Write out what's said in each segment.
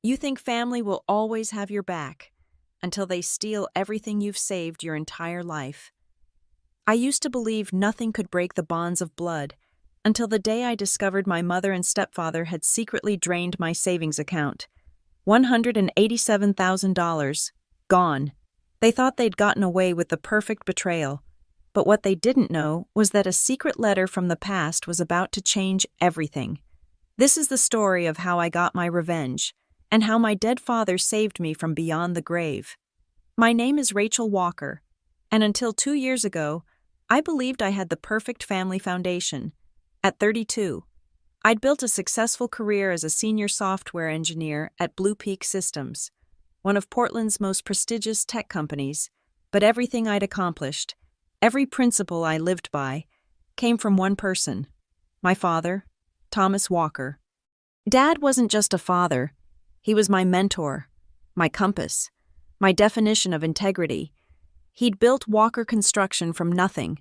You think family will always have your back until they steal everything you've saved your entire life. I used to believe nothing could break the bonds of blood until the day I discovered my mother and stepfather had secretly drained my savings account. $187,000. Gone. They thought they'd gotten away with the perfect betrayal, but what they didn't know was that a secret letter from the past was about to change everything. This is the story of how I got my revenge, and how my dead father saved me from beyond the grave. My name is Rachel Walker, and until 2 years ago, I believed I had the perfect family foundation. At 32, I'd built a successful career as a senior software engineer at Blue Peak Systems, one of Portland's most prestigious tech companies, but everything I'd accomplished, every principle I lived by, came from one person, my father, Thomas Walker. Dad wasn't just a father, he was my mentor, my compass, my definition of integrity. He'd built Walker Construction from nothing,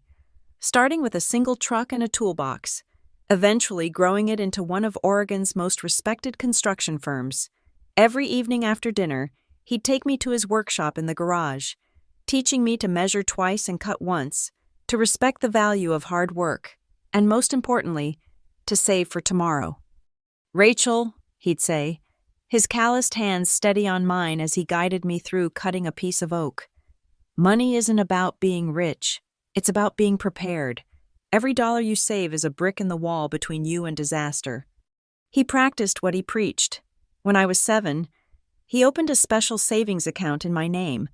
starting with a single truck and a toolbox, eventually growing it into one of Oregon's most respected construction firms. Every evening after dinner, he'd take me to his workshop in the garage, teaching me to measure twice and cut once, to respect the value of hard work, and most importantly, to save for tomorrow. "Rachel," he'd say, his calloused hands steady on mine as he guided me through cutting a piece of oak. "Money isn't about being rich, it's about being prepared. Every dollar you save is a brick in the wall between you and disaster." He practiced what he preached. When I was 7, he opened a special savings account in my name,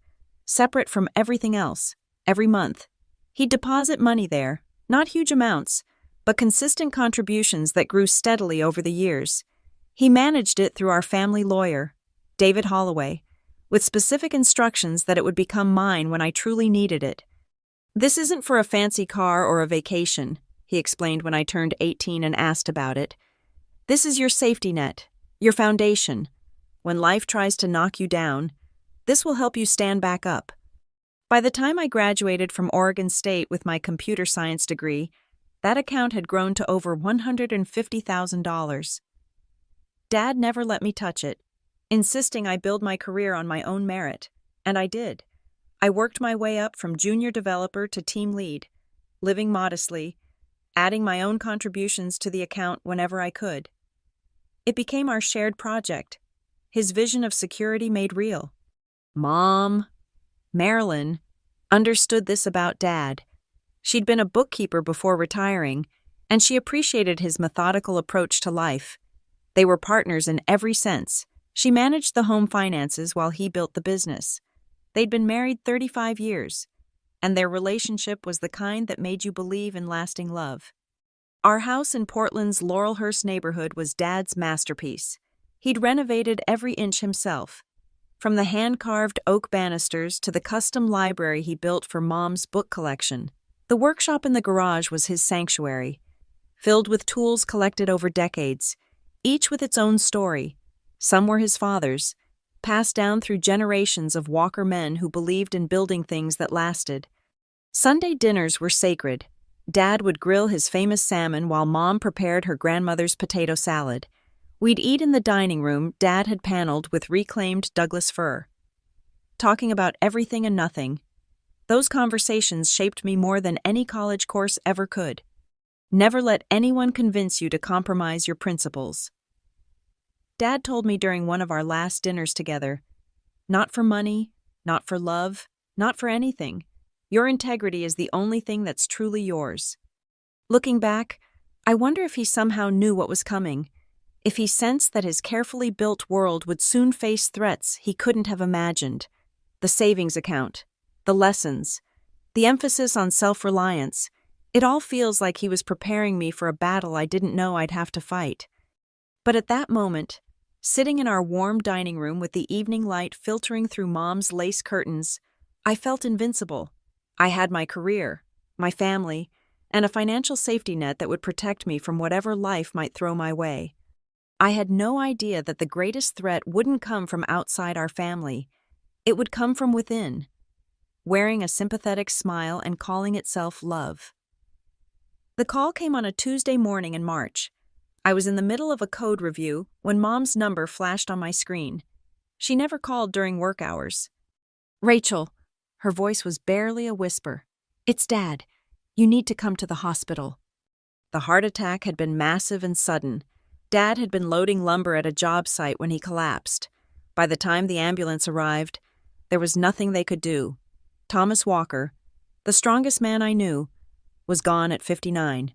separate from everything else. Every month, he'd deposit money there, not huge amounts, but consistent contributions that grew steadily over the years. He managed it through our family lawyer, David Holloway, with specific instructions that it would become mine when I truly needed it. "This isn't for a fancy car or a vacation," he explained when I turned 18 and asked about it. "This is your safety net, your foundation. When life tries to knock you down, this will help you stand back up." By the time I graduated from Oregon State with my computer science degree, that account had grown to over $150,000. Dad never let me touch it, insisting I build my career on my own merit, and I did. I worked my way up from junior developer to team lead, living modestly, adding my own contributions to the account whenever I could. It became our shared project, his vision of security made real. Mom, Marilyn, understood this about Dad. She'd been a bookkeeper before retiring, and she appreciated his methodical approach to life. They were partners in every sense. She managed the home finances while he built the business. They'd been married 35 years, and their relationship was the kind that made you believe in lasting love. Our house in Portland's Laurelhurst neighborhood was Dad's masterpiece. He'd renovated every inch himself, from the hand-carved oak banisters to the custom library he built for Mom's book collection. The workshop in the garage was his sanctuary, filled with tools collected over decades, each with its own story. Some were his father's, passed down through generations of Walker men who believed in building things that lasted. Sunday dinners were sacred. Dad would grill his famous salmon while Mom prepared her grandmother's potato salad. We'd eat in the dining room Dad had paneled with reclaimed Douglas fir, talking about everything and nothing. Those conversations shaped me more than any college course ever could. Never let anyone convince you to compromise your principles. Dad told me during one of our last dinners together, "Not for money, not for love, not for anything. Your integrity is the only thing that's truly yours." Looking back, I wonder if he somehow knew what was coming, if he sensed that his carefully built world would soon face threats he couldn't have imagined. The savings account, the lessons, the emphasis on self-reliance, it all feels like he was preparing me for a battle I didn't know I'd have to fight. But at that moment, sitting in our warm dining room with the evening light filtering through Mom's lace curtains, I felt invincible. I had my career, my family, and a financial safety net that would protect me from whatever life might throw my way. I had no idea that the greatest threat wouldn't come from outside our family. It would come from within, wearing a sympathetic smile and calling itself love. The call came on a Tuesday morning in March. I was in the middle of a code review when Mom's number flashed on my screen. She never called during work hours. "Rachel," her voice was barely a whisper. "It's Dad. You need to come to the hospital." The heart attack had been massive and sudden. Dad had been loading lumber at a job site when he collapsed. By the time the ambulance arrived, there was nothing they could do. Thomas Walker, the strongest man I knew, was gone at 59.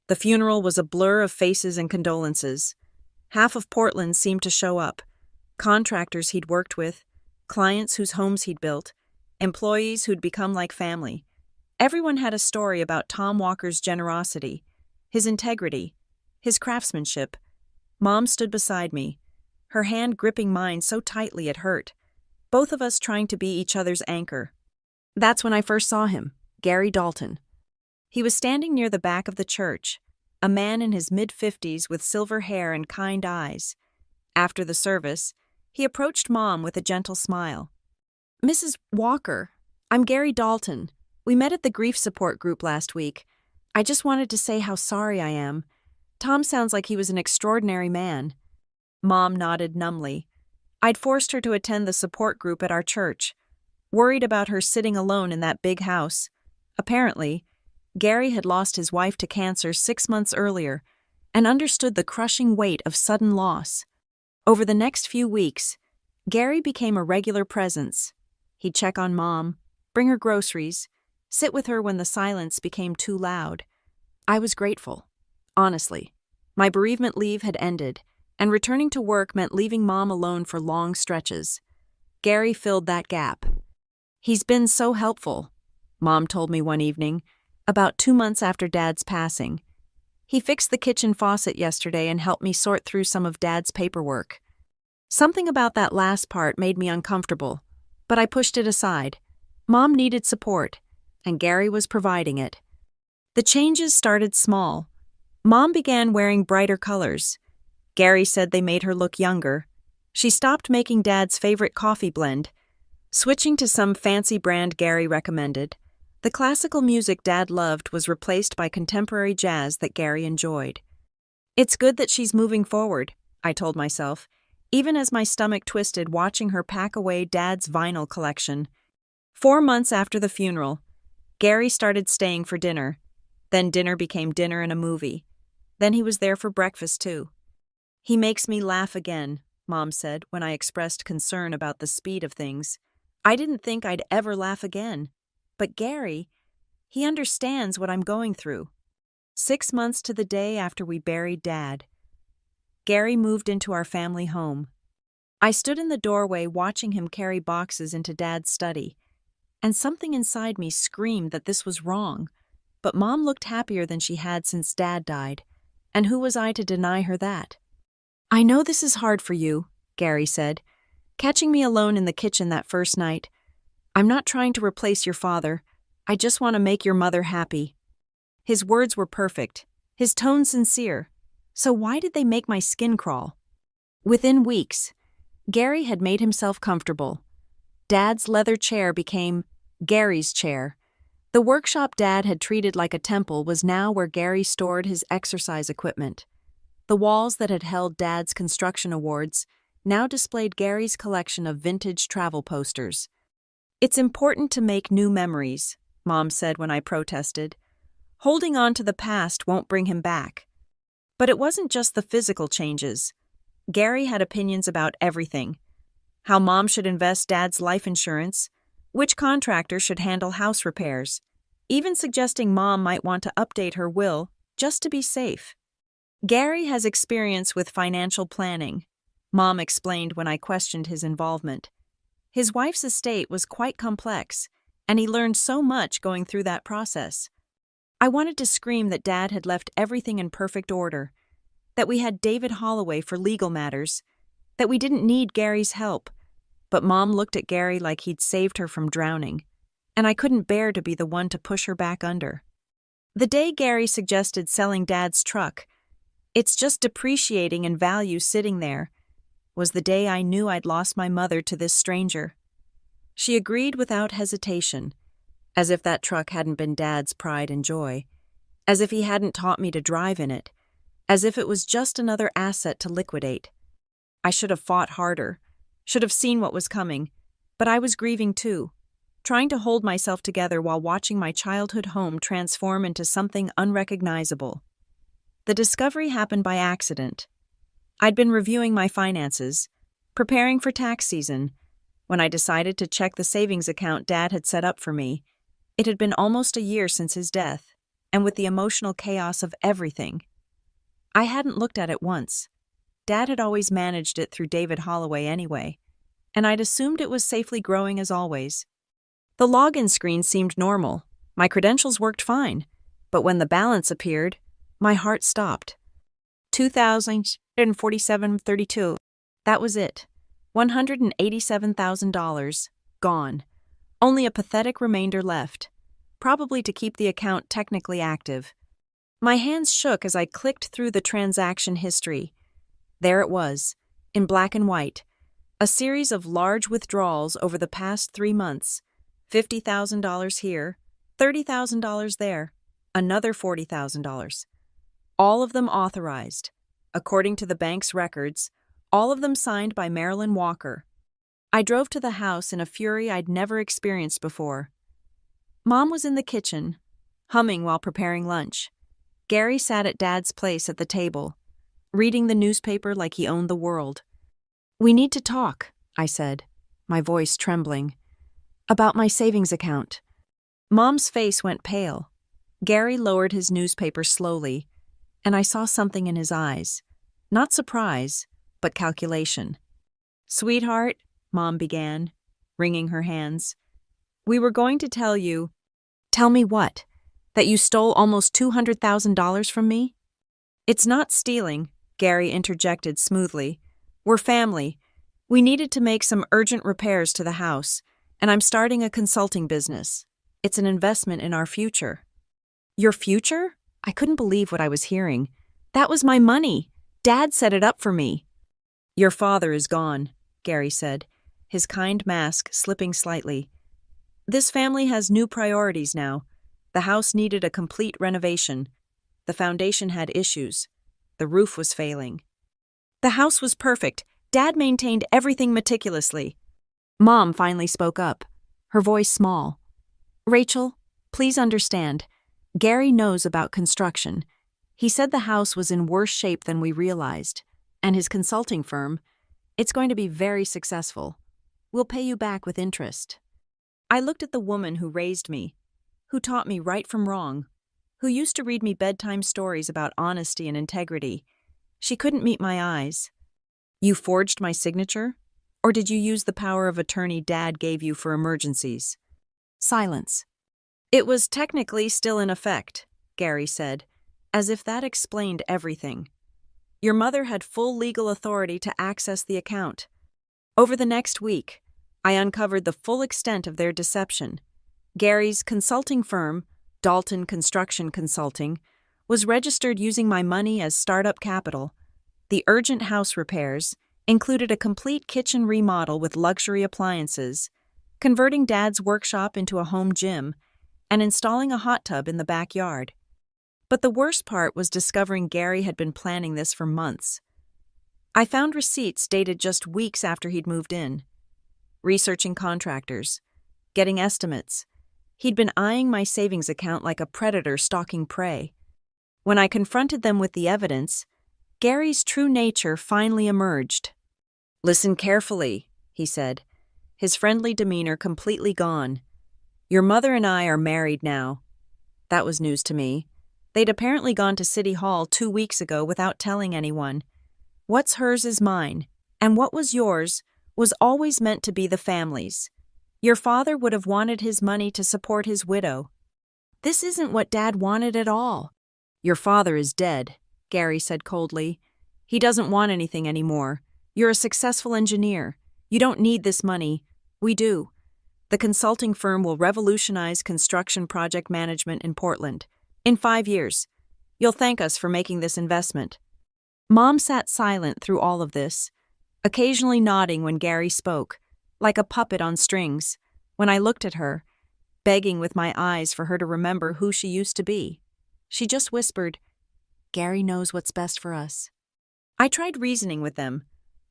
The funeral was a blur of faces and condolences. Half of Portland seemed to show up. Contractors he'd worked with, clients whose homes he'd built, employees who'd become like family. Everyone had a story about Tom Walker's generosity, his integrity, his craftsmanship. Mom stood beside me, her hand gripping mine so tightly it hurt, both of us trying to be each other's anchor. That's when I first saw him, Gary Dalton. He was standing near the back of the church, a man in his mid-50s with silver hair and kind eyes. After the service, he approached Mom with a gentle smile. "Mrs. Walker, I'm Gary Dalton. We met at the grief support group last week. I just wanted to say how sorry I am. Tom sounds like he was an extraordinary man." Mom nodded numbly. I'd forced her to attend the support group at our church, worried about her sitting alone in that big house. Apparently, Gary had lost his wife to cancer 6 months earlier and understood the crushing weight of sudden loss. Over the next few weeks, Gary became a regular presence. He'd check on Mom, bring her groceries, sit with her when the silence became too loud. I was grateful. Honestly, my bereavement leave had ended, and returning to work meant leaving Mom alone for long stretches. Gary filled that gap. "He's been so helpful," Mom told me one evening, about 2 months after Dad's passing. "He fixed the kitchen faucet yesterday and helped me sort through some of Dad's paperwork." Something about that last part made me uncomfortable, but I pushed it aside. Mom needed support, and Gary was providing it. The changes started small. Mom began wearing brighter colors. Gary said they made her look younger. She stopped making Dad's favorite coffee blend, switching to some fancy brand Gary recommended. The classical music Dad loved was replaced by contemporary jazz that Gary enjoyed. "It's good that she's moving forward," I told myself, even as my stomach twisted watching her pack away Dad's vinyl collection. 4 months after the funeral, Gary started staying for dinner. Then dinner became dinner and a movie. Then he was there for breakfast, too. "He makes me laugh again," Mom said when I expressed concern about the speed of things. I didn't think I'd ever laugh again. But Gary, he understands what I'm going through. 6 months to the day after we buried Dad, Gary moved into our family home. I stood in the doorway watching him carry boxes into Dad's study, and something inside me screamed that this was wrong. But Mom looked happier than she had since Dad died, and who was I to deny her that? "I know this is hard for you," Gary said, catching me alone in the kitchen that first night. "I'm not trying to replace your father. I just want to make your mother happy." His words were perfect, his tone sincere. So why did they make my skin crawl? Within weeks, Gary had made himself comfortable. Dad's leather chair became Gary's chair. The workshop Dad had treated like a temple was now where Gary stored his exercise equipment. The walls that had held Dad's construction awards now displayed Gary's collection of vintage travel posters. "It's important to make new memories," Mom said when I protested. "Holding on to the past won't bring him back." But it wasn't just the physical changes. Gary had opinions about everything. How Mom should invest Dad's life insurance, which contractor should handle house repairs, even suggesting Mom might want to update her will just to be safe. "Gary has experience with financial planning," Mom explained when I questioned his involvement. His wife's estate was quite complex, and he learned so much going through that process. I wanted to scream that Dad had left everything in perfect order, that we had David Holloway for legal matters, that we didn't need Gary's help. But Mom looked at Gary like he'd saved her from drowning, and I couldn't bear to be the one to push her back under. The day Gary suggested selling Dad's truck, "It's just depreciating in value sitting there," was the day I knew I'd lost my mother to this stranger. She agreed without hesitation, as if that truck hadn't been Dad's pride and joy, as if he hadn't taught me to drive in it. as if it was just another asset to liquidate. I should have fought harder, should have seen what was coming, but I was grieving too, trying to hold myself together while watching my childhood home transform into something unrecognizable. The discovery happened by accident. I'd been reviewing my finances, preparing for tax season, when I decided to check the savings account Dad had set up for me. It had been almost a year since his death, and with the emotional chaos of everything, I hadn't looked at it once. Dad had always managed it through David Holloway anyway, and I'd assumed it was safely growing as always. The login screen seemed normal. My credentials worked fine, but when the balance appeared, my heart stopped. $2,047.32. That was it. $187,000 gone. Only a pathetic remainder left, probably to keep the account technically active. My hands shook as I clicked through the transaction history. There it was, in black and white, a series of large withdrawals over the past 3 months. $50,000 here, $30,000 there, another $40,000. All of them authorized, according to the bank's records, all of them signed by Marilyn Walker. I drove to the house in a fury I'd never experienced before. Mom was in the kitchen, humming while preparing lunch. Gary sat at Dad's place at the table, reading the newspaper like he owned the world. "We need to talk," I said, my voice trembling. "About my savings account." Mom's face went pale. Gary lowered his newspaper slowly, and I saw something in his eyes. Not surprise, but calculation. "Sweetheart," Mom began, wringing her hands, "we were going to tell you—" "Tell me what? That you stole almost $200,000 from me?" "It's not stealing," Gary interjected smoothly. "We're family. We needed to make some urgent repairs to the house, and I'm starting a consulting business. It's an investment in our future." "Your future?" I couldn't believe what I was hearing. "That was my money. Dad set it up for me." "Your father is gone," Gary said, his kind mask slipping slightly. "This family has new priorities now. The house needed a complete renovation. The foundation had issues. The roof was failing. The house was perfect. Dad maintained everything meticulously." Mom finally spoke up, her voice small. "Rachel, please understand. Gary knows about construction. He said the house was in worse shape than we realized, and his consulting firm, it's going to be very successful. We'll pay you back with interest." I looked at the woman who raised me, who taught me right from wrong, who used to read me bedtime stories about honesty and integrity. She couldn't meet my eyes. "You forged my signature? Or did you use the power of attorney Dad gave you for emergencies?" Silence. "It was technically still in effect," Gary said, as if that explained everything. "Your mother had full legal authority to access the account. Over the next week, I uncovered the full extent of their deception. Gary's consulting firm, Dalton Construction Consulting, was registered using my money as startup capital. The urgent house repairs included a complete kitchen remodel with luxury appliances, converting Dad's workshop into a home gym, and installing a hot tub in the backyard. But the worst part was discovering Gary had been planning this for months. I found receipts dated just weeks after he'd moved in. Researching contractors, getting estimates. He'd been eyeing my savings account like a predator stalking prey. When I confronted them with the evidence, Gary's true nature finally emerged. "Listen carefully," he said, his friendly demeanor completely gone. "Your mother and I are married now." That was news to me. They'd apparently gone to City Hall 2 weeks ago without telling anyone. What's hers is mine, and what was yours was always meant to be the family's. Your father would have wanted his money to support his widow. This isn't what Dad wanted at all. "Your father is dead," Gary said coldly. "He doesn't want anything anymore. You're a successful engineer. You don't need this money. We do. The consulting firm will revolutionize construction project management in Portland. In 5 years. You'll thank us for making this investment." Mom sat silent through all of this, occasionally nodding when Gary spoke, like a puppet on strings, when I looked at her, begging with my eyes for her to remember who she used to be. She just whispered, Gary knows what's best for us. I tried reasoning with them.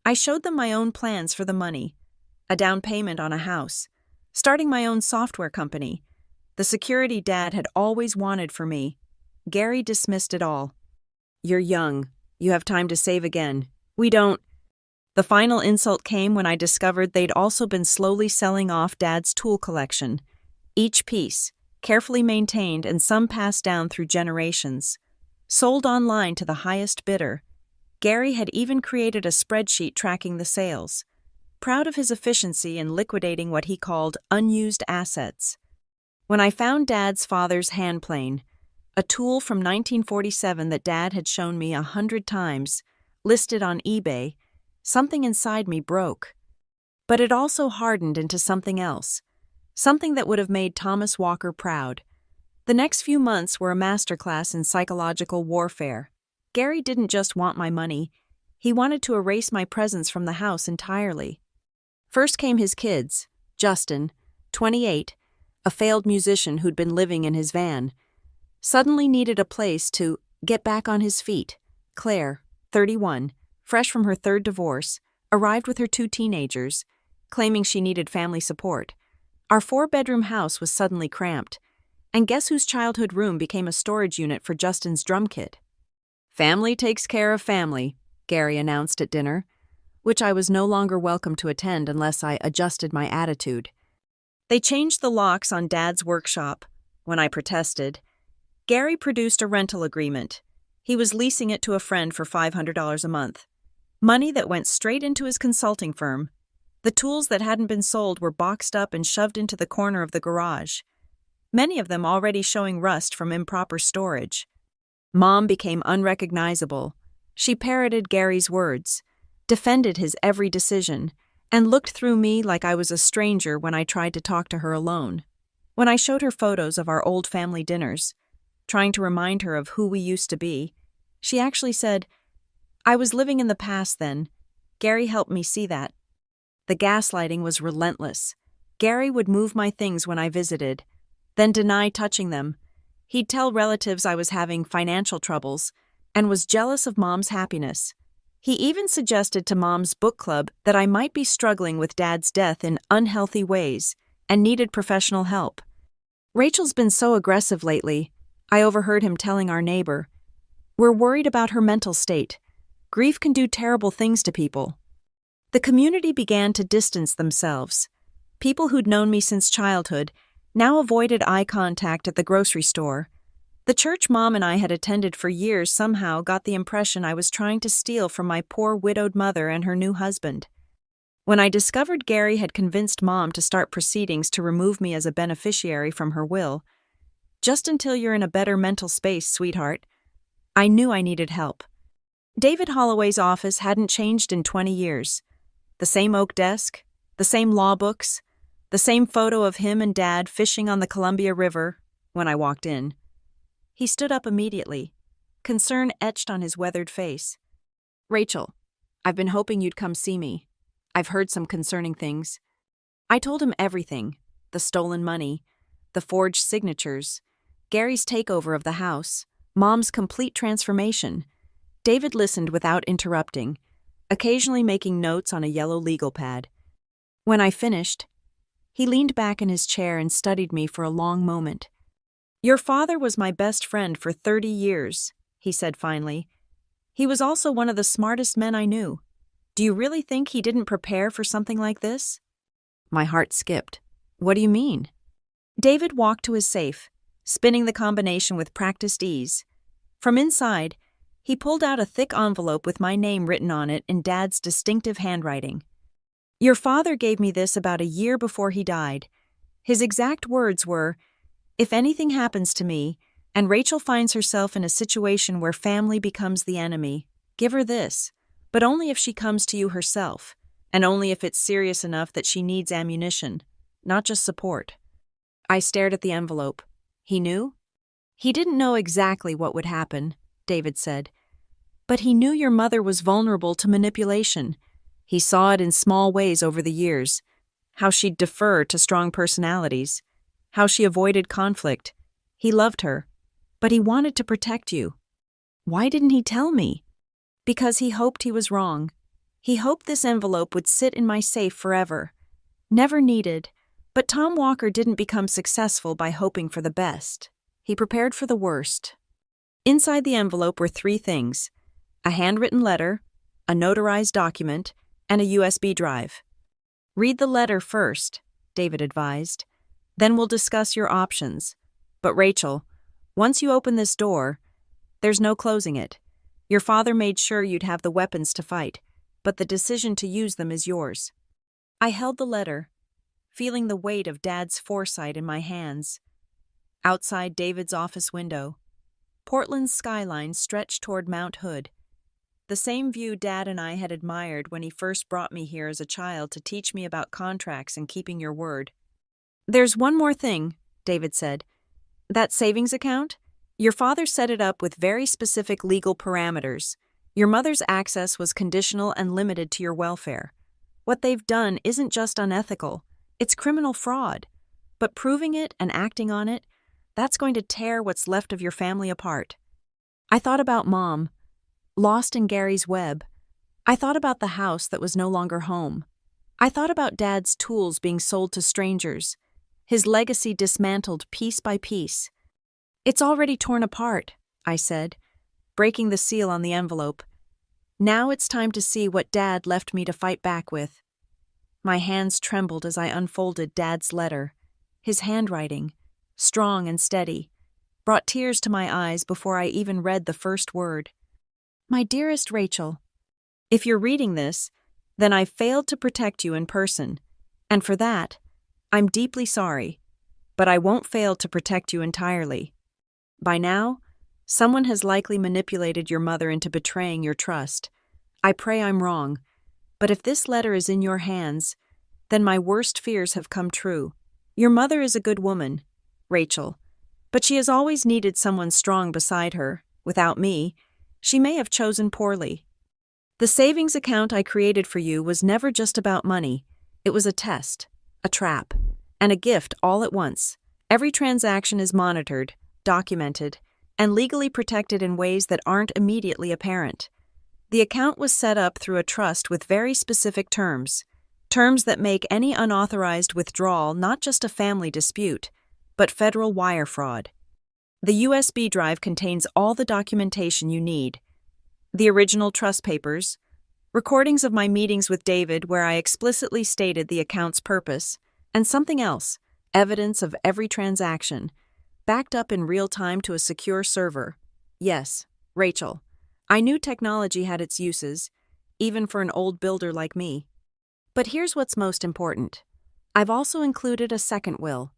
I showed them my own plans for the money, a down payment on a house, starting my own software company, the security Dad had always wanted for me. Gary dismissed it all. "You're young. You have time to save again. We don't." The final insult came when I discovered they'd also been slowly selling off Dad's tool collection. Each piece, carefully maintained and some passed down through generations, sold online to the highest bidder. Gary had even created a spreadsheet tracking the sales, proud of his efficiency in liquidating what he called unused assets. When I found Dad's father's handplane, a tool from 1947 that Dad had shown me 100 times, listed on eBay, something inside me broke. But it also hardened into something else, something that would have made Thomas Walker proud. The next few months were a masterclass in psychological warfare. Gary didn't just want my money, he wanted to erase my presence from the house entirely. First came his kids, Justin, 28, a failed musician who'd been living in his van, suddenly needed a place to get back on his feet. Claire, 31, fresh from her third divorce, arrived with her 2 teenagers, claiming she needed family support. Our 4-bedroom house was suddenly cramped, and guess whose childhood room became a storage unit for Justin's drum kit? "Family takes care of family," Gary announced at dinner, which I was no longer welcome to attend unless I adjusted my attitude. They changed the locks on Dad's workshop. When I protested, Gary produced a rental agreement. He was leasing it to a friend for $500 a month. Money that went straight into his consulting firm. The tools that hadn't been sold were boxed up and shoved into the corner of the garage, many of them already showing rust from improper storage. Mom became unrecognizable. She parroted Gary's words, defended his every decision, and looked through me like I was a stranger when I tried to talk to her alone. When I showed her photos of our old family dinners, trying to remind her of who we used to be, she actually said, "I was living in the past then. Gary helped me see that." The gaslighting was relentless. Gary would move my things when I visited, then deny touching them. He'd tell relatives I was having financial troubles and was jealous of Mom's happiness. He even suggested to Mom's book club that I might be struggling with Dad's death in unhealthy ways and needed professional help. "Rachel's been so aggressive lately," I overheard him telling our neighbor. "We're worried about her mental state. Grief can do terrible things to people." The community began to distance themselves. People who'd known me since childhood now avoided eye contact at the grocery store. The church Mom and I had attended for years somehow got the impression I was trying to steal from my poor widowed mother and her new husband. When I discovered Gary had convinced Mom to start proceedings to remove me as a beneficiary from her will, "Just until you're in a better mental space, sweetheart," I knew I needed help. David Holloway's office hadn't changed in 20 years. The same oak desk, the same law books, the same photo of him and Dad fishing on the Columbia River when I walked in. He stood up immediately, concern etched on his weathered face. "Rachel, I've been hoping you'd come see me. I've heard some concerning things." I told him everything, the stolen money, the forged signatures, Gary's takeover of the house, Mom's complete transformation. David listened without interrupting, occasionally making notes on a yellow legal pad. When I finished, he leaned back in his chair and studied me for a long moment. "Your father was my best friend for 30 years, he said finally. "He was also one of the smartest men I knew. Do you really think he didn't prepare for something like this?" My heart skipped. "What do you mean?" David walked to his safe, spinning the combination with practiced ease. From inside, he pulled out a thick envelope with my name written on it in Dad's distinctive handwriting. "Your father gave me this about a year before he died. His exact words were, 'If anything happens to me, and Rachel finds herself in a situation where family becomes the enemy, give her this, but only if she comes to you herself, and only if it's serious enough that she needs ammunition, not just support.'" I stared at the envelope. He knew? "He didn't know exactly what would happen," David said. "But he knew your mother was vulnerable to manipulation. He saw it in small ways over the years, how she'd defer to strong personalities, how she avoided conflict. He loved her, but he wanted to protect you." Why didn't he tell me? Because he hoped he was wrong. He hoped this envelope would sit in my safe forever. Never needed, but Tom Walker didn't become successful by hoping for the best. He prepared for the worst. Inside the envelope were 3 things: a handwritten letter, a notarized document, and a USB drive. Read the letter first, David advised. Then we'll discuss your options. But Rachel, once you open this door, there's no closing it. Your father made sure you'd have the weapons to fight, but the decision to use them is yours. I held the letter, feeling the weight of Dad's foresight in my hands. Outside David's office window, Portland's skyline stretched toward Mount Hood, the same view Dad and I had admired when he first brought me here as a child to teach me about contracts and keeping your word. There's one more thing, David said. That savings account? Your father set it up with very specific legal parameters. Your mother's access was conditional and limited to your welfare. What they've done isn't just unethical, it's criminal fraud. But proving it and acting on it, that's going to tear what's left of your family apart. I thought about Mom, lost in Gary's web. I thought about the house that was no longer home. I thought about Dad's tools being sold to strangers, his legacy dismantled piece by piece. It's already torn apart, I said, breaking the seal on the envelope. Now it's time to see what Dad left me to fight back with. My hands trembled as I unfolded Dad's letter. His handwriting, strong and steady, brought tears to my eyes before I even read the first word. My dearest Rachel, if you're reading this, then I failed to protect you in person, and for that, I'm deeply sorry, but I won't fail to protect you entirely. By now, someone has likely manipulated your mother into betraying your trust. I pray I'm wrong, but if this letter is in your hands, then my worst fears have come true. Your mother is a good woman, Rachel, but she has always needed someone strong beside her. Without me, she may have chosen poorly. The savings account I created for you was never just about money. It was a test, a trap, and a gift all at once. Every transaction is monitored, documented, and legally protected in ways that aren't immediately apparent. The account was set up through a trust with very specific terms that make any unauthorized withdrawal not just a family dispute, but federal wire fraud. The USB drive contains all the documentation you need. The original trust papers, recordings of my meetings with David where I explicitly stated the account's purpose, and something else, evidence of every transaction, backed up in real time to a secure server. Yes, Rachel, I knew technology had its uses, even for an old builder like me. But here's what's most important. I've also included a second will,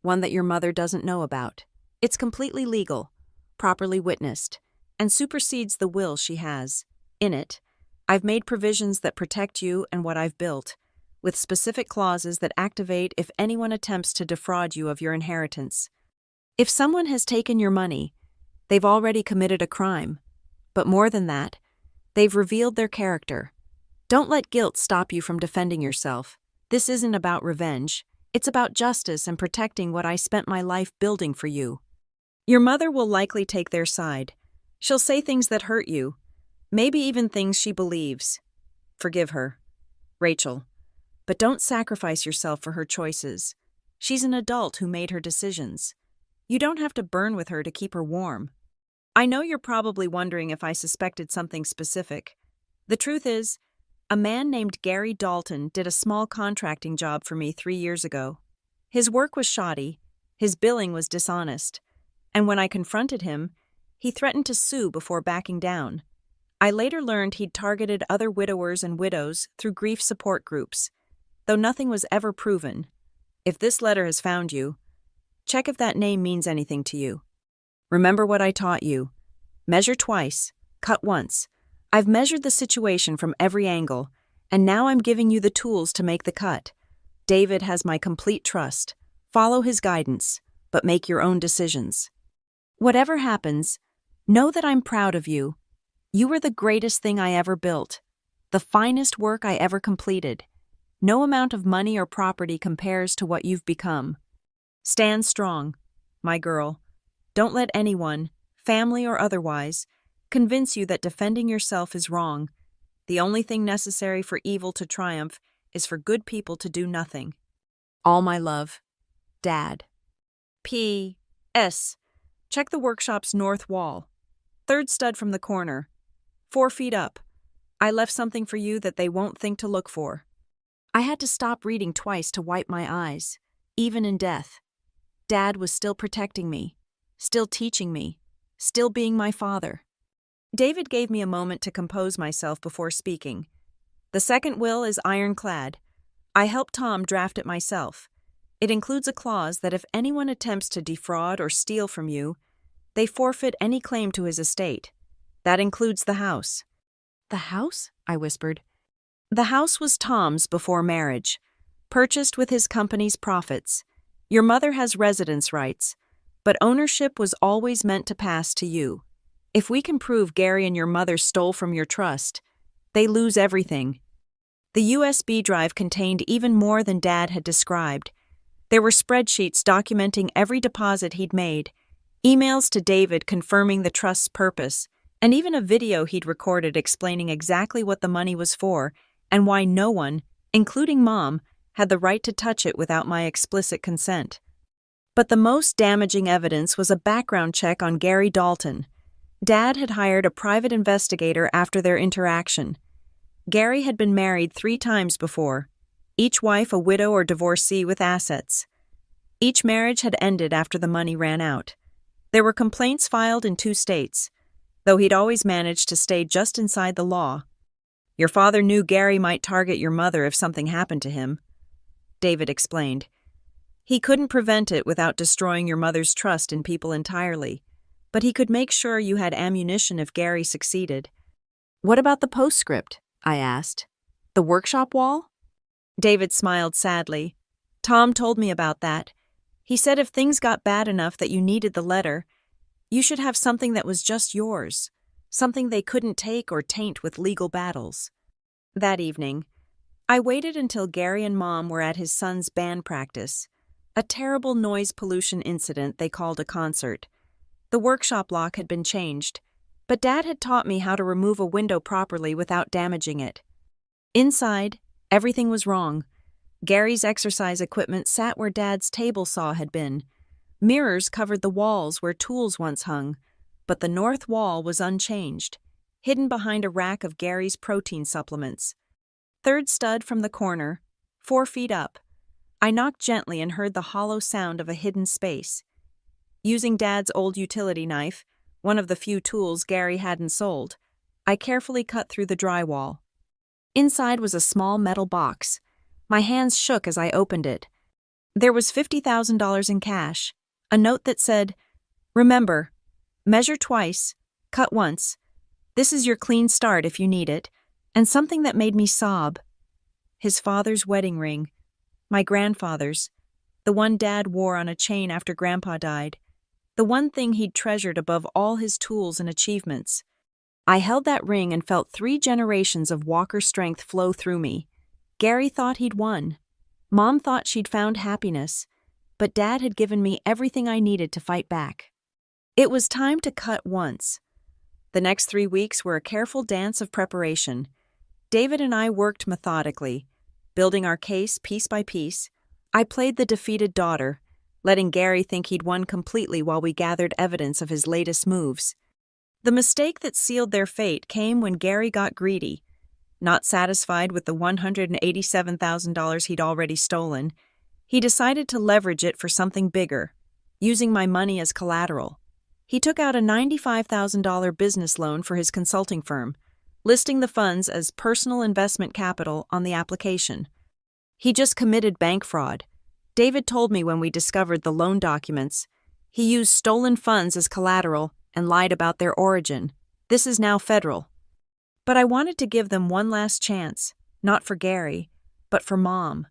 one that your mother doesn't know about. It's completely legal, properly witnessed, and supersedes the will she has. In it, I've made provisions that protect you and what I've built, with specific clauses that activate if anyone attempts to defraud you of your inheritance. If someone has taken your money, they've already committed a crime. But more than that, they've revealed their character. Don't let guilt stop you from defending yourself. This isn't about revenge. It's about justice and protecting what I spent my life building for you. Your mother will likely take their side. She'll say things that hurt you, maybe even things she believes. Forgive her, Rachel, but don't sacrifice yourself for her choices. She's an adult who made her decisions. You don't have to burn with her to keep her warm. I know you're probably wondering if I suspected something specific. The truth is, a man named Gary Dalton did a small contracting job for me 3 years ago. His work was shoddy, his billing was dishonest, and when I confronted him, he threatened to sue before backing down. I later learned he'd targeted other widowers and widows through grief support groups, though nothing was ever proven. If this letter has found you, check if that name means anything to you. Remember what I taught you. Measure twice, cut once. I've measured the situation from every angle, and now I'm giving you the tools to make the cut. David has my complete trust. Follow his guidance, but make your own decisions. Whatever happens, know that I'm proud of you. You were the greatest thing I ever built, the finest work I ever completed. No amount of money or property compares to what you've become. Stand strong, my girl. Don't let anyone, family or otherwise, convince you that defending yourself is wrong. The only thing necessary for evil to triumph is for good people to do nothing. All my love, Dad. P.S. Check the workshop's north wall. Third stud from the corner. 4 feet up. I left something for you that they won't think to look for. I had to stop reading twice to wipe my eyes, even in death. Dad was still protecting me, still teaching me, still being my father. David gave me a moment to compose myself before speaking. The second will is ironclad. I helped Tom draft it myself. It includes a clause that if anyone attempts to defraud or steal from you, they forfeit any claim to his estate. That includes the house. The house? I whispered. The house was Tom's before marriage, purchased with his company's profits. Your mother has residence rights, but ownership was always meant to pass to you. If we can prove Gary and your mother stole from your trust, they lose everything. The USB drive contained even more than Dad had described. There were spreadsheets documenting every deposit he'd made, emails to David confirming the trust's purpose, and even a video he'd recorded explaining exactly what the money was for and why no one, including Mom, had the right to touch it without my explicit consent. But the most damaging evidence was a background check on Gary Dalton. Dad had hired a private investigator after their interaction. Gary had been married 3 times before, each wife a widow or divorcee with assets. Each marriage had ended after the money ran out. There were complaints filed in 2 states, though he'd always managed to stay just inside the law. Your father knew Gary might target your mother if something happened to him, David explained. He couldn't prevent it without destroying your mother's trust in people entirely, but he could make sure you had ammunition if Gary succeeded. What about the postscript? I asked. The workshop wall? David smiled sadly. Tom told me about that. He said if things got bad enough that you needed the letter, you should have something that was just yours, something they couldn't take or taint with legal battles. That evening, I waited until Gary and Mom were at his son's band practice, a terrible noise pollution incident they called a concert. The workshop lock had been changed, but Dad had taught me how to remove a window properly without damaging it. Inside, everything was wrong. Gary's exercise equipment sat where Dad's table saw had been. Mirrors covered the walls where tools once hung, but the north wall was unchanged, hidden behind a rack of Gary's protein supplements. Third stud from the corner, 4 feet up. I knocked gently and heard the hollow sound of a hidden space. Using Dad's old utility knife, one of the few tools Gary hadn't sold, I carefully cut through the drywall. Inside was a small metal box. My hands shook as I opened it. There was $50,000 in cash, a note that said, "Remember, measure twice, cut once. This is your clean start if you need it," and something that made me sob. His father's wedding ring, my grandfather's, the one Dad wore on a chain after Grandpa died, the one thing he'd treasured above all his tools and achievements. I held that ring and felt 3 generations of Walker strength flow through me. Gary thought he'd won. Mom thought she'd found happiness, but Dad had given me everything I needed to fight back. It was time to cut once. The next 3 weeks were a careful dance of preparation. David and I worked methodically, building our case piece by piece. I played the defeated daughter, letting Gary think he'd won completely while we gathered evidence of his latest moves. The mistake that sealed their fate came when Gary got greedy. Not satisfied with the $187,000 he'd already stolen, he decided to leverage it for something bigger, using my money as collateral. He took out a $95,000 business loan for his consulting firm, listing the funds as personal investment capital on the application. He just committed bank fraud. David told me when we discovered the loan documents. He used stolen funds as collateral and lied about their origin. This is now federal. But I wanted to give them one last chance, not for Gary, but for Mom.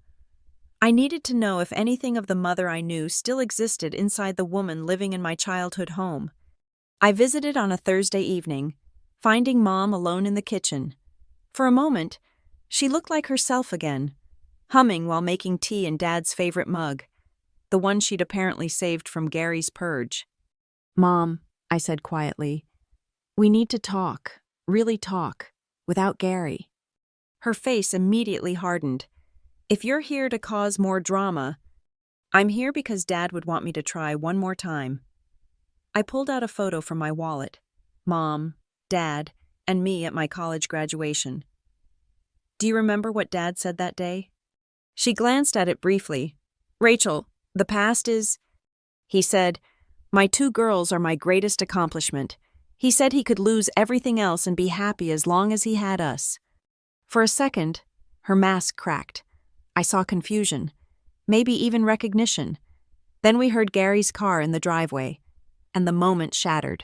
I needed to know if anything of the mother I knew still existed inside the woman living in my childhood home. I visited on a Thursday evening, finding Mom alone in the kitchen. For a moment, she looked like herself again, humming while making tea in Dad's favorite mug, the one she'd apparently saved from Gary's purge. "Mom," I said quietly, We need to talk, really talk, without Gary. Her face immediately hardened. If you're here to cause more drama, I'm here because Dad would want me to try one more time. I pulled out a photo from my wallet. Mom, Dad, and me at my college graduation. Do you remember what Dad said that day? She glanced at it briefly. Rachel, the past is... He said, my 2 girls are my greatest accomplishment. He said he could lose everything else and be happy as long as he had us. For a second, her mask cracked. I saw confusion, maybe even recognition. Then we heard Gary's car in the driveway, and the moment shattered.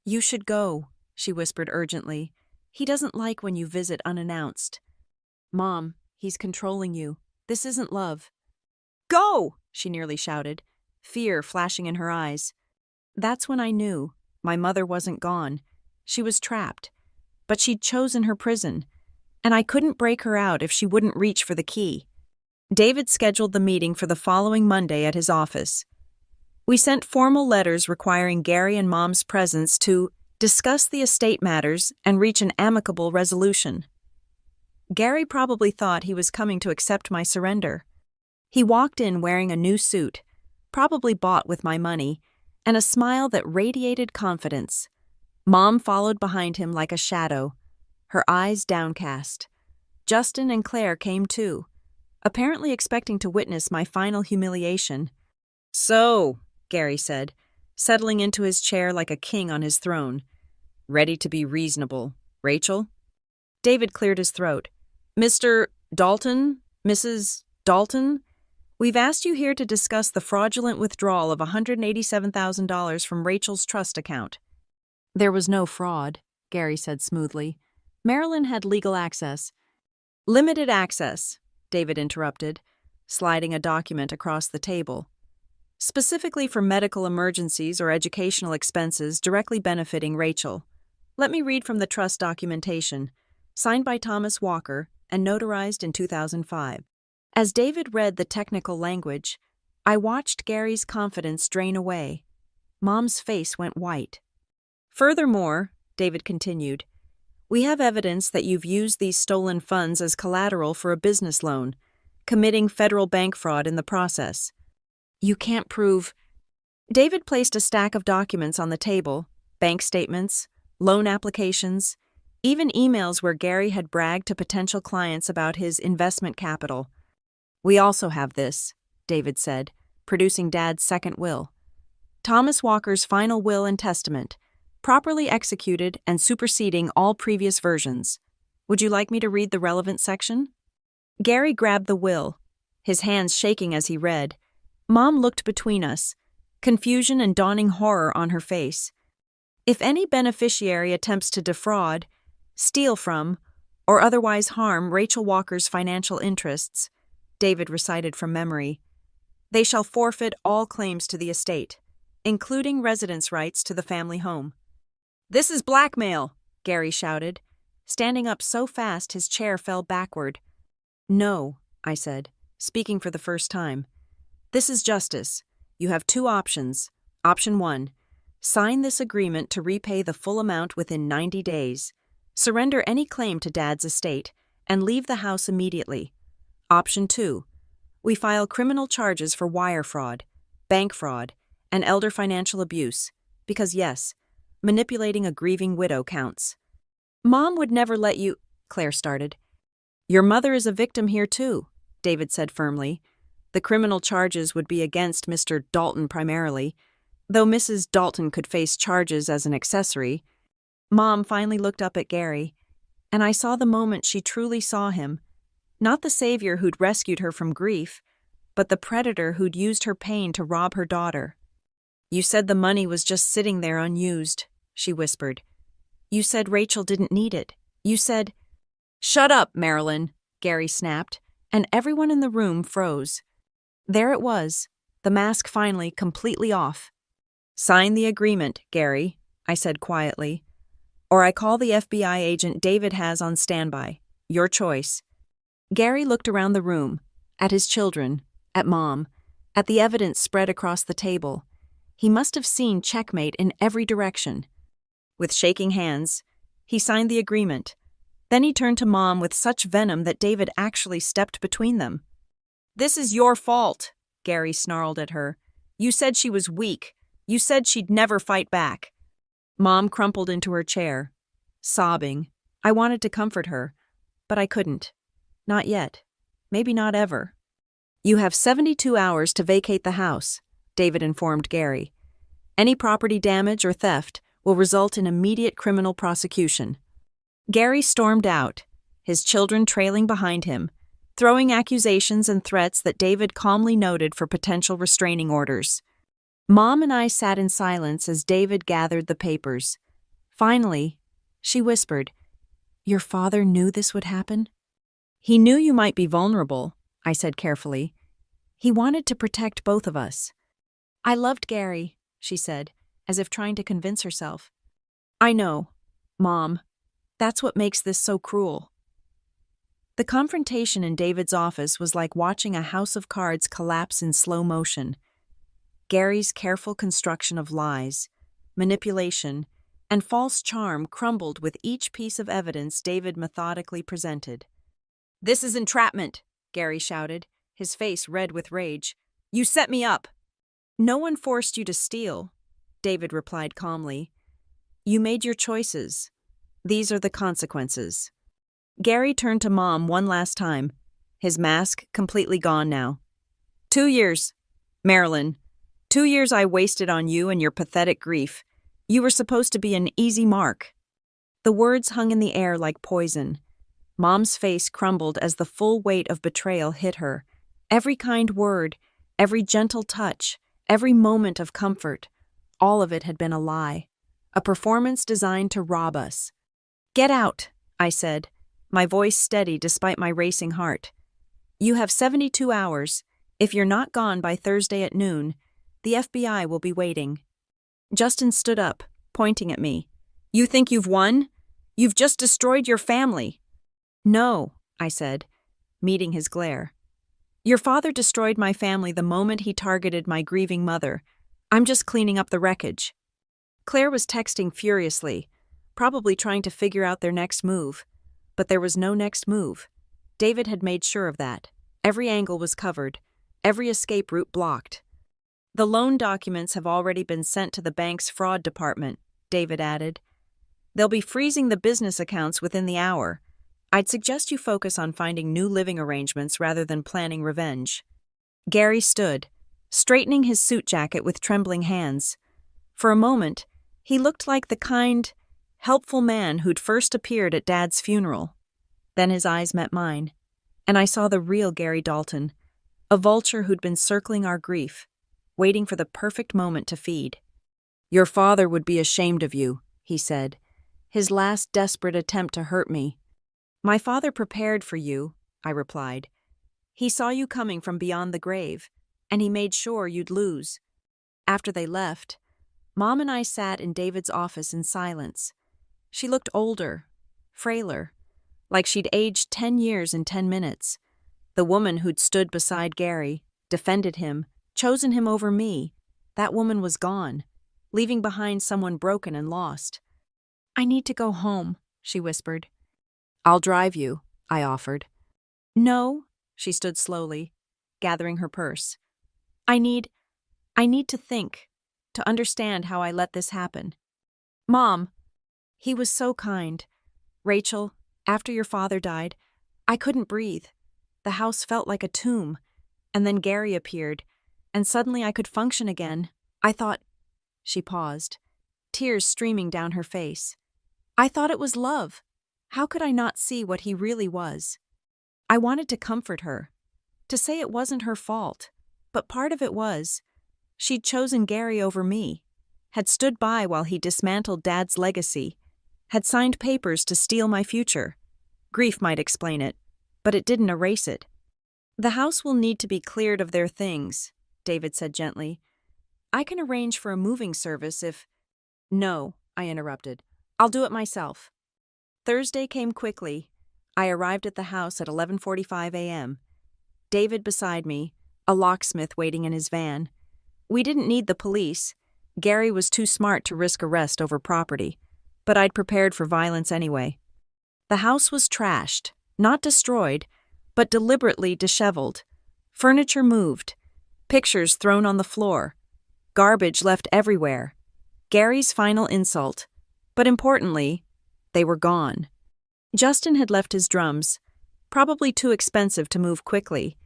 You should go, she whispered urgently. He doesn't like when you visit unannounced. Mom, he's controlling you. This isn't love. Go! She nearly shouted, fear flashing in her eyes. That's when I knew my mother wasn't gone. She was trapped, but she'd chosen her prison, and I couldn't break her out if she wouldn't reach for the key. David scheduled the meeting for the following Monday at his office. We sent formal letters requiring Gary and Mom's presence to discuss the estate matters and reach an amicable resolution. Gary probably thought he was coming to accept my surrender. He walked in wearing a new suit, probably bought with my money, and a smile that radiated confidence. Mom followed behind him like a shadow, her eyes downcast. Justin and Claire came too, apparently expecting to witness my final humiliation. So, Gary said, settling into his chair like a king on his throne. Ready to be reasonable, Rachel? David cleared his throat. Mr. Dalton? Mrs. Dalton? We've asked you here to discuss the fraudulent withdrawal of $187,000 from Rachel's trust account. There was no fraud, Gary said smoothly. Marilyn had legal access. Limited access, David interrupted, sliding a document across the table. Specifically for medical emergencies or educational expenses directly benefiting Rachel. Let me read from the trust documentation, signed by Thomas Walker and notarized in 2005. As David read the technical language, I watched Gary's confidence drain away. Mom's face went white. Furthermore, David continued, we have evidence that you've used these stolen funds as collateral for a business loan, committing federal bank fraud in the process. You can't prove... David placed a stack of documents on the table, bank statements, loan applications, even emails where Gary had bragged to potential clients about his investment capital. We also have this, David said, producing Dad's second will. Thomas Walker's final will and testament, properly executed and superseding all previous versions. Would you like me to read the relevant section? Gary grabbed the will, his hands shaking as he read. Mom looked between us, confusion and dawning horror on her face. If any beneficiary attempts to defraud, steal from, or otherwise harm Rachel Walker's financial interests, David recited from memory, they shall forfeit all claims to the estate, including residence rights to the family home. This is blackmail, Gary shouted, standing up so fast his chair fell backward. No, I said, speaking for the first time. This is justice. You have 2 options. Option 1, sign this agreement to repay the full amount within 90 days. Surrender any claim to Dad's estate and leave the house immediately. Option 2, we file criminal charges for wire fraud, bank fraud, and elder financial abuse, because yes, manipulating a grieving widow counts. Mom would never let you, Claire started. Your mother is a victim here too, David said firmly. The criminal charges would be against Mr. Dalton primarily, though Mrs. Dalton could face charges as an accessory. Mom finally looked up at Gary, and I saw the moment she truly saw him. Not the savior who'd rescued her from grief, but the predator who'd used her pain to rob her daughter. You said the money was just sitting there unused, she whispered. You said Rachel didn't need it. You said... Shut up, Marilyn, Gary snapped, and everyone in the room froze. There it was, the mask finally completely off. Sign the agreement, Gary, I said quietly. Or I call the FBI agent David has on standby. Your choice. Gary looked around the room, at his children, at Mom, at the evidence spread across the table. He must have seen checkmate in every direction. With shaking hands, he signed the agreement. Then he turned to Mom with such venom that David actually stepped between them. "This is your fault," Gary snarled at her. "You said she was weak. You said she'd never fight back." Mom crumpled into her chair, sobbing. I wanted to comfort her, but I couldn't. Not yet. Maybe not ever. "You have 72 hours to vacate the house," David informed Gary. "Any property damage or theft will result in immediate criminal prosecution." Gary stormed out, his children trailing behind him, throwing accusations and threats that David calmly noted for potential restraining orders. Mom and I sat in silence as David gathered the papers. Finally, she whispered, "Your father knew this would happen?" "He knew you might be vulnerable," I said carefully. "He wanted to protect both of us." "I loved Gary," she said, as if trying to convince herself. "I know, Mom. That's what makes this so cruel." The confrontation in David's office was like watching a house of cards collapse in slow motion. Gary's careful construction of lies, manipulation, and false charm crumbled with each piece of evidence David methodically presented. "This is entrapment," Gary shouted, his face red with rage. "You set me up." "No one forced you to steal," David replied calmly. "You made your choices. These are the consequences." Gary turned to Mom one last time, his mask completely gone now. 2 years, Marilyn. 2 years I wasted on you and your pathetic grief. You were supposed to be an easy mark." The words hung in the air like poison. Mom's face crumbled as the full weight of betrayal hit her. Every kind word, every gentle touch, every moment of comfort, all of it had been a lie. A performance designed to rob us. "Get out," I said, my voice steady despite my racing heart. "You have 72 hours. If you're not gone by Thursday at noon, the FBI will be waiting." Justin stood up, pointing at me. "You think you've won? You've just destroyed your family." "No," I said, meeting his glare. "Your father destroyed my family the moment he targeted my grieving mother. I'm just cleaning up the wreckage." Claire was texting furiously, probably trying to figure out their next move. But there was no next move. David had made sure of that. Every angle was covered, every escape route blocked. "The loan documents have already been sent to the bank's fraud department," David added. "They'll be freezing the business accounts within the hour. I'd suggest you focus on finding new living arrangements rather than planning revenge." Gary stood, straightening his suit jacket with trembling hands. For a moment, he looked like the kind, helpful man who'd first appeared at Dad's funeral. Then his eyes met mine, and I saw the real Gary Dalton, a vulture who'd been circling our grief, waiting for the perfect moment to feed. "Your father would be ashamed of you," he said, his last desperate attempt to hurt me. "My father prepared for you," I replied. "He saw you coming from beyond the grave, and he made sure you'd lose." After they left, Mom and I sat in David's office in silence. She looked older, frailer, like she'd aged 10 years in 10 minutes. The woman who'd stood beside Gary, defended him, chosen him over me, that woman was gone, leaving behind someone broken and lost. "I need to go home," she whispered. "I'll drive you," I offered. "No," she stood slowly, gathering her purse. I need to think, to understand how I let this happen. Mom, he was so kind. Rachel, after your father died, I couldn't breathe. The house felt like a tomb. And then Gary appeared, and suddenly I could function again. I thought—" She paused, tears streaming down her face. "I thought it was love. How could I not see what he really was?" I wanted to comfort her, to say it wasn't her fault, but part of it was. She'd chosen Gary over me, had stood by while he dismantled Dad's legacy, had signed papers to steal my future. Grief might explain it, but it didn't erase it. "The house will need to be cleared of their things," David said gently. "I can arrange for a moving service if—" "No," I interrupted. "I'll do it myself." Thursday came quickly. I arrived at the house at 11:45 a.m. David beside me, a locksmith waiting in his van. We didn't need the police. Gary was too smart to risk arrest over property. but I'd prepared for violence anyway. The house was trashed, not destroyed, but deliberately disheveled. Furniture moved, pictures thrown on the floor, garbage left everywhere. Gary's final insult. But importantly, they were gone. Justin had left his drums, probably too expensive to move quickly.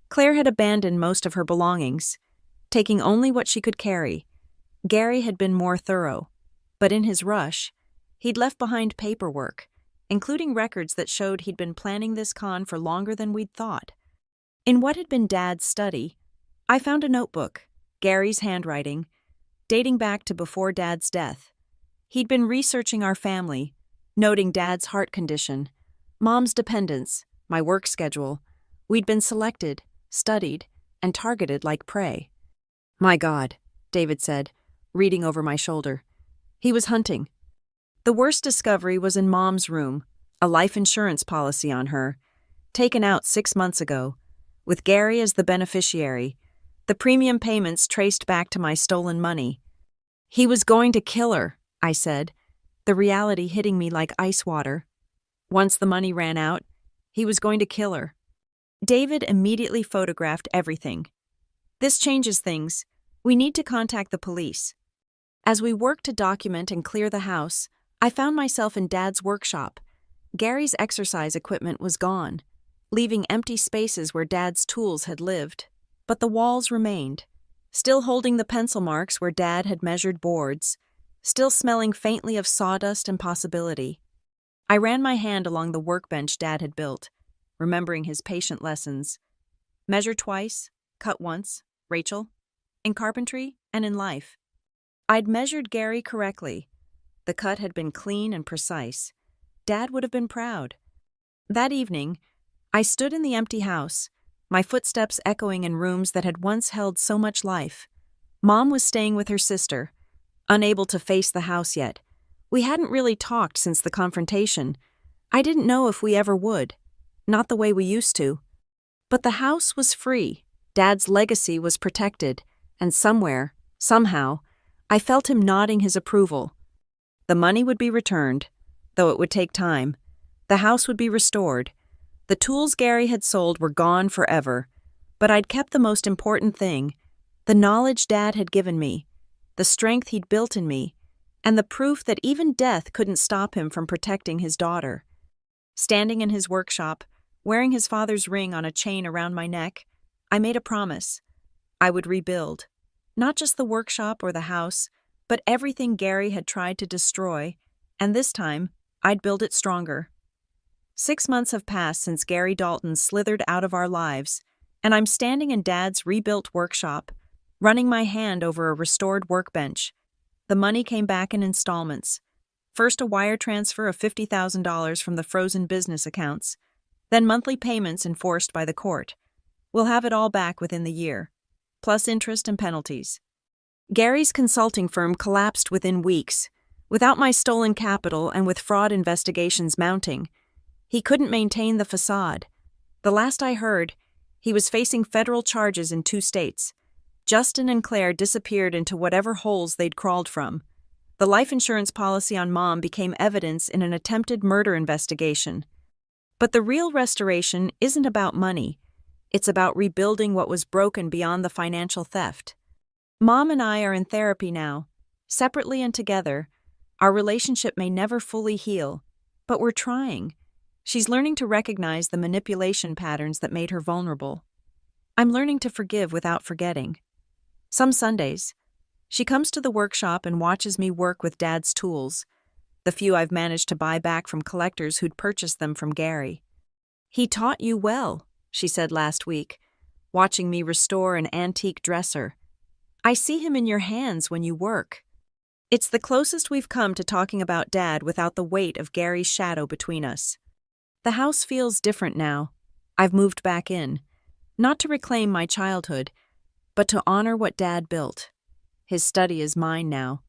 Claire had abandoned most of her belongings, taking only what she could carry. Gary had been more thorough, but in his rush, he'd left behind paperwork, including records that showed he'd been planning this con for longer than we'd thought. In what had been Dad's study, I found a notebook, Gary's handwriting, dating back to before Dad's death. He'd been researching our family, noting Dad's heart condition, Mom's dependence, my work schedule. We'd been selected, studied, and targeted like prey. "My God," David said, reading over my shoulder. He was hunting. The worst discovery was in Mom's room, a life insurance policy on her, taken out 6 months ago, with Gary as the beneficiary, the premium payments traced back to my stolen money. "He was going to kill her," I said, the reality hitting me like ice water. Once the money ran out, he was going to kill her. David immediately photographed everything. "This changes things. We need to contact the police." As we worked to document and clear the house, I found myself in Dad's workshop. Gary's exercise equipment was gone, leaving empty spaces where Dad's tools had lived. But the walls remained, still holding the pencil marks where Dad had measured boards, still smelling faintly of sawdust and possibility. I ran my hand along the workbench Dad had built, remembering his patient lessons. Measure twice, cut once, Rachel, in carpentry and in life. I'd measured Gary correctly. The cut had been clean and precise. Dad would have been proud. That evening, I stood in the empty house, my footsteps echoing in rooms that had once held so much life. Mom was staying with her sister, unable to face the house yet. We hadn't really talked since the confrontation. I didn't know if we ever would, not the way we used to. But the house was free. Dad's legacy was protected, and somewhere, somehow, I felt him nodding his approval. The money would be returned, though it would take time. The house would be restored. The tools Gary had sold were gone forever, but I'd kept the most important thing, the knowledge Dad had given me, the strength he'd built in me, and the proof that even death couldn't stop him from protecting his daughter. Standing in his workshop, wearing his father's ring on a chain around my neck, I made a promise. I would rebuild, not just the workshop or the house, but everything Gary had tried to destroy, and this time, I'd build it stronger. 6 months have passed since Gary Dalton slithered out of our lives, and I'm standing in Dad's rebuilt workshop, running my hand over a restored workbench. The money came back in installments. First a wire transfer of $50,000 from the frozen business accounts, then monthly payments enforced by the court. We'll have it all back within the year, plus interest and penalties. Gary's consulting firm collapsed within weeks. Without my stolen capital and with fraud investigations mounting, he couldn't maintain the facade. The last I heard, he was facing federal charges in 2 states. Justin and Claire disappeared into whatever holes they'd crawled from. The life insurance policy on Mom became evidence in an attempted murder investigation. But the real restoration isn't about money. It's about rebuilding what was broken beyond the financial theft. Mom and I are in therapy now, separately and together. Our relationship may never fully heal, but we're trying. She's learning to recognize the manipulation patterns that made her vulnerable. I'm learning to forgive without forgetting. Some Sundays, she comes to the workshop and watches me work with Dad's tools, the few I've managed to buy back from collectors who'd purchased them from Gary. "He taught you well," she said last week, watching me restore an antique dresser. "I see him in your hands when you work." It's the closest we've come to talking about Dad without the weight of Gary's shadow between us. The house feels different now. I've moved back in, not to reclaim my childhood, but to honor what Dad built. His study is mine now,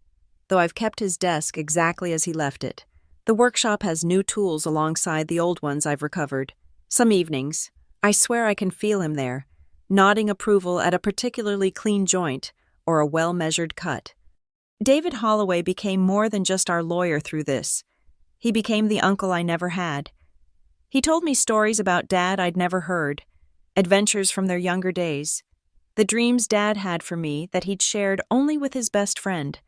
though I've kept his desk exactly as he left it. The workshop has new tools alongside the old ones I've recovered. Some evenings, I swear I can feel him there, nodding approval at a particularly clean joint or a well-measured cut. David Holloway became more than just our lawyer through this. He became the uncle I never had. He told me stories about Dad I'd never heard, adventures from their younger days, the dreams Dad had for me that he'd shared only with his best friend.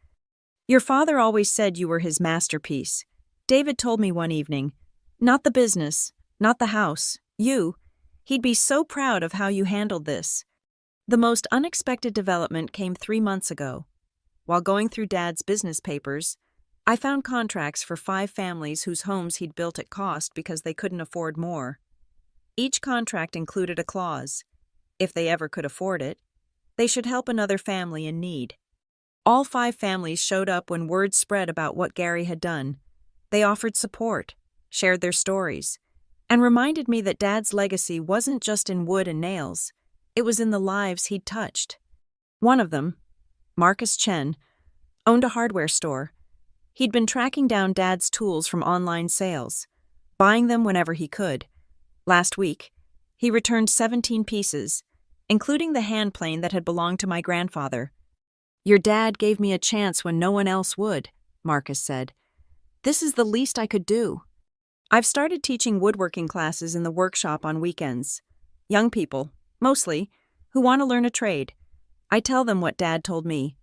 "Your father always said you were his masterpiece," David told me one evening. "Not the business, not the house, you. He'd be so proud of how you handled this." The most unexpected development came 3 months ago. While going through Dad's business papers, I found contracts for 5 families whose homes he'd built at cost because they couldn't afford more. Each contract included a clause: if they ever could afford it, they should help another family in need. All 5 families showed up when word spread about what Gary had done. They offered support, shared their stories, and reminded me that Dad's legacy wasn't just in wood and nails, it was in the lives he'd touched. One of them, Marcus Chen, owned a hardware store. He'd been tracking down Dad's tools from online sales, buying them whenever he could. Last week, he returned 17 pieces, including the hand plane that had belonged to my grandfather. "Your dad gave me a chance when no one else would," Marcus said. "This is the least I could do." I've started teaching woodworking classes in the workshop on weekends. Young people, mostly, who want to learn a trade. I tell them what Dad told me.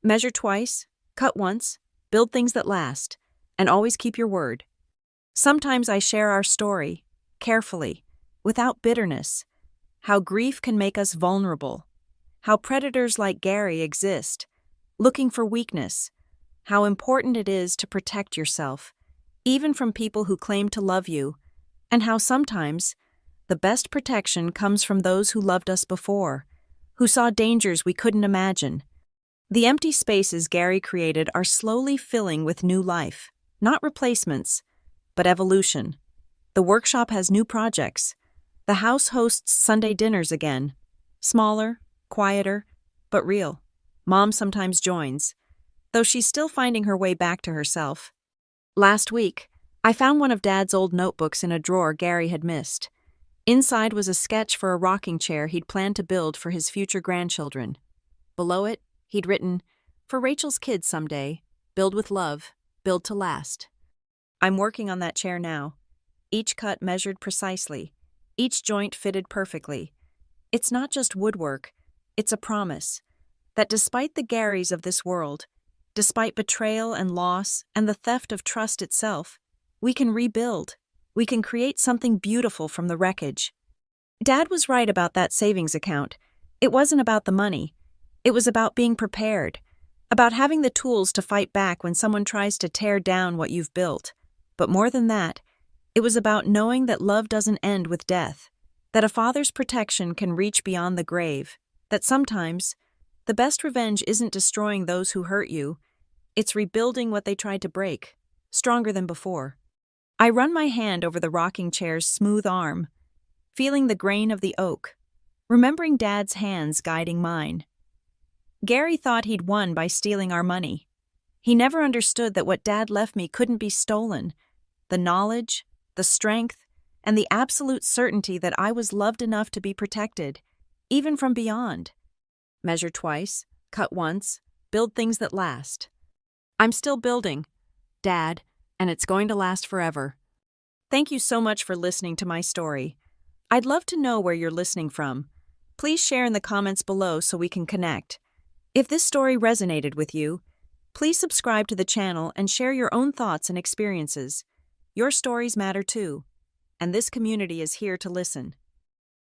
Measure twice, cut once, build things that last, and always keep your word. Sometimes I share our story, carefully, without bitterness, how grief can make us vulnerable, how predators like Gary exist, looking for weakness, how important it is to protect yourself, even from people who claim to love you, and how sometimes the best protection comes from those who loved us before, who saw dangers we couldn't imagine. The empty spaces Gary created are slowly filling with new life, not replacements, but evolution. The workshop has new projects. The house hosts Sunday dinners again. Smaller, quieter, but real. Mom sometimes joins, though she's still finding her way back to herself. Last week, I found one of Dad's old notebooks in a drawer Gary had missed. Inside was a sketch for a rocking chair he'd planned to build for his future grandchildren. Below it, he'd written, "For Rachel's kids someday, build with love, build to last." I'm working on that chair now. Each cut measured precisely, each joint fitted perfectly. It's not just woodwork, it's a promise that despite the Garys of this world, despite betrayal and loss and the theft of trust itself, we can rebuild. We can create something beautiful from the wreckage. Dad was right about that savings account. It wasn't about the money. It was about being prepared, about having the tools to fight back when someone tries to tear down what you've built. But more than that, it was about knowing that love doesn't end with death, that a father's protection can reach beyond the grave, that sometimes the best revenge isn't destroying those who hurt you, it's rebuilding what they tried to break, stronger than before. I run my hand over the rocking chair's smooth arm, feeling the grain of the oak, remembering Dad's hands guiding mine. Gary thought he'd won by stealing our money. He never understood that what Dad left me couldn't be stolen. The knowledge, the strength, and the absolute certainty that I was loved enough to be protected, even from beyond. Measure twice, cut once, build things that last. I'm still building, Dad, and it's going to last forever. Thank you so much for listening to my story. I'd love to know where you're listening from. Please share in the comments below so we can connect. If this story resonated with you, please subscribe to the channel and share your own thoughts and experiences. Your stories matter too, and this community is here to listen.